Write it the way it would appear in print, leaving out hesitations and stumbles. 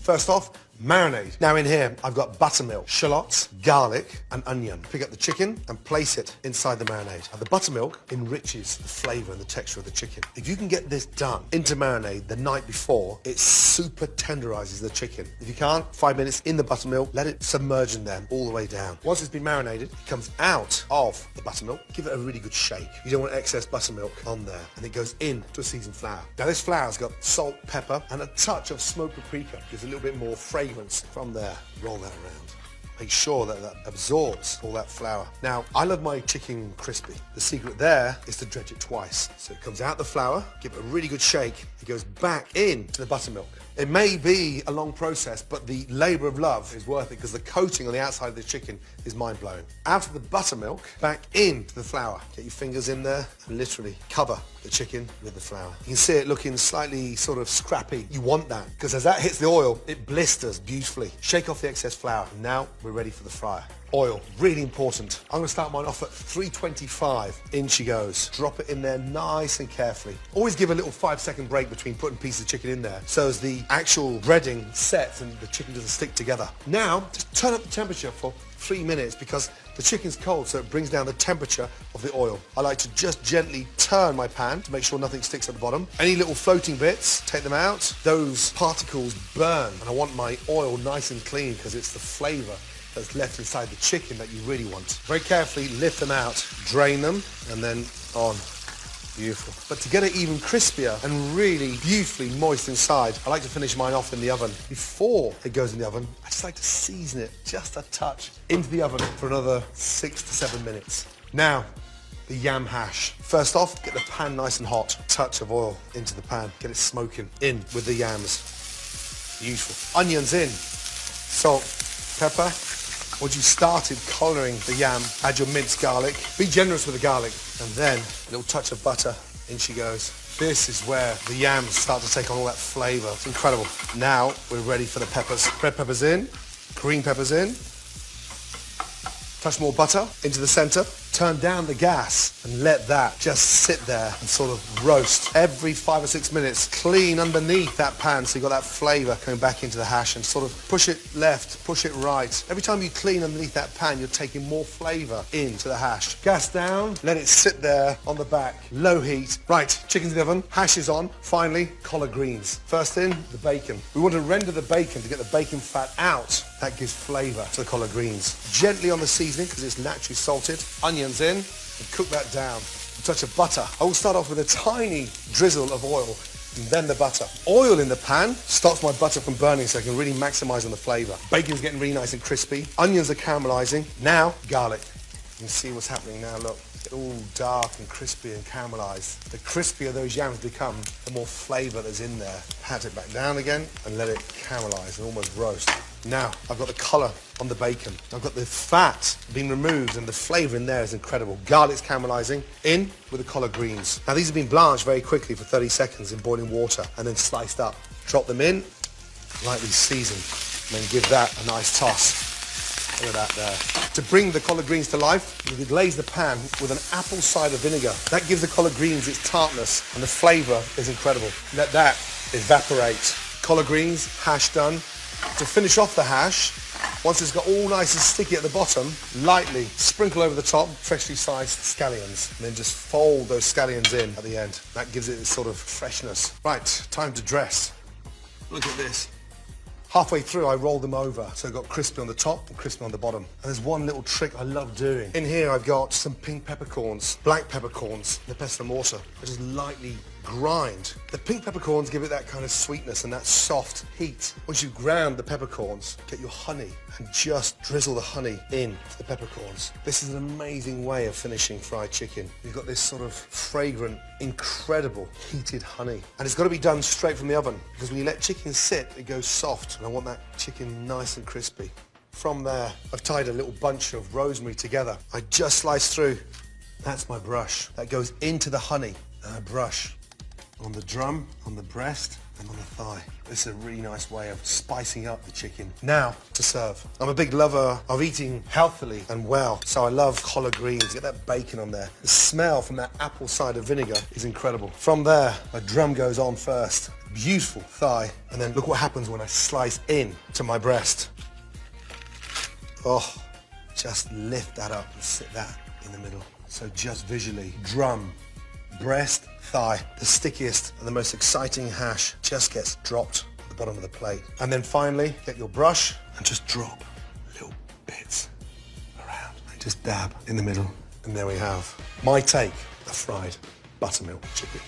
First off, marinade. Now in here, I've got buttermilk, shallots, garlic, and onion. Pick up the chicken and place it inside the marinade. Now the buttermilk enriches the flavor and the texture of the chicken. If you can get this done into marinade the night before, it super tenderizes the chicken. If you can't, 5 minutes in the buttermilk, let it submerge in there all the way down. Once it's been marinated, it comes out of the buttermilk. Give it a really good shake. You don't want excess buttermilk on there. And it goes into a seasoned flour. Now this flour's got salt, pepper, and a touch of smoked paprika. Gives a little bit more fragrance from there. Roll that around. Make sure that that absorbs all that flour. Now, I love my chicken crispy. The secret there is to dredge it twice. So it comes out the flour, give it a really good shake, it goes back into the buttermilk. It may be a long process, but the labor of love is worth it because the coating on the outside of the chicken is mind-blowing. Out of the buttermilk, back into the flour. Get your fingers in there and literally cover the chicken with the flour. You can see it looking slightly sort of scrappy. You want that because as that hits the oil, it blisters beautifully. Shake off the excess flour. And now we're ready for the fryer. Oil, really important. I'm going to start mine off at 325. In she goes. Drop it in there nice and carefully. Always give a little 5-second break between putting pieces of chicken in there so as the actual breading sets and the chicken doesn't stick together. Now, just turn up the temperature for 3 minutes because the chicken's cold, so it brings down the temperature of the oil. I like to just gently turn my pan to make sure nothing sticks at the bottom. Any little floating bits, take them out. Those particles burn, and I want my oil nice and clean because it's the flavor that's left inside the chicken that you really want. Very carefully lift them out, drain them, and then on. Beautiful. But to get it even crispier and really beautifully moist inside, I like to finish mine off in the oven. Before it goes in the oven, I just like to season it just a touch into the oven for another 6 to 7 minutes. Now, the yam hash. First off, get the pan nice and hot. Touch of oil into the pan. Get it smoking in with the yams. Beautiful. Onions in. Salt, pepper. Once you've started colouring the yam, add your minced garlic. Be generous with the garlic. And then a little touch of butter. In she goes. This is where the yams start to take on all that flavour. It's incredible. Now we're ready for the peppers. Red peppers in. Green peppers in. Touch more butter into the centre. Turn down the gas and let that just sit there and sort of roast. Every 5 or 6 minutes, clean underneath that pan so you've got that flavour coming back into the hash and sort of push it left, push it right. Every time you clean underneath that pan, you're taking more flavour into the hash. Gas down, let it sit there on the back, low heat. Right, chicken's in the oven, hash is on. Finally, collard greens. First in, the bacon. We want to render the bacon to get the bacon fat out. That gives flavour to the collard greens. Gently on the seasoning because it's naturally salted. Onions in and cook that down. A touch of butter. I will start off with a tiny drizzle of oil and then the butter. Oil in the pan stops my butter from burning so I can really maximise on the flavour. Bacon's getting really nice and crispy. Onions are caramelising. Now, garlic. You can see what's happening now, look. It's all dark and crispy and caramelised. The crispier those yams become, the more flavour there's in there. Pat it back down again and let it caramelise and almost roast. Now, I've got the colour on the bacon. I've got the fat being removed and the flavour in there is incredible. Garlic's caramelising. In with the collard greens. Now, these have been blanched very quickly for 30 seconds in boiling water and then sliced up. Drop them in, lightly season, and then give that a nice toss. Look at that there. To bring the collard greens to life, you glaze the pan with an apple cider vinegar. That gives the collard greens its tartness and the flavour is incredible. Let that evaporate. Collard greens, hash done. To finish off the hash, once it's got all nice and sticky at the bottom, lightly sprinkle over the top freshly sliced scallions. And then just fold those scallions in at the end. That gives it this sort of freshness. Right, time to dress. Look at this. Halfway through, I roll them over, so I've got crispy on the top and crispy on the bottom. And there's one little trick I love doing. In here, I've got some pink peppercorns, black peppercorns, the pestle mortar. I just lightly grind. The pink peppercorns give it that kind of sweetness and that soft heat. Once you ground the peppercorns, get your honey and just drizzle the honey into the peppercorns. This is an amazing way of finishing fried chicken. You've got this sort of fragrant, incredible heated honey. And it's got to be done straight from the oven because when you let chicken sit, it goes soft. And I want that chicken nice and crispy. From there, I've tied a little bunch of rosemary together. I just slice through. That's my brush. That goes into the honey. And I brush on the drum, on the breast, and on the thigh. This is a really nice way of spicing up the chicken. Now, to serve. I'm a big lover of eating healthily and well, so I love collard greens. Get that bacon on there. The smell from that apple cider vinegar is incredible. From there, my drum goes on first. Beautiful thigh. And then look what happens when I slice in to my breast. Oh, just lift that up and sit that in the middle. So just visually, drum, breast, thigh, the stickiest and the most exciting hash just gets dropped at the bottom of the plate. And then finally, get your brush and just drop little bits around. And just dab in the middle. And there we have my take of fried buttermilk chicken.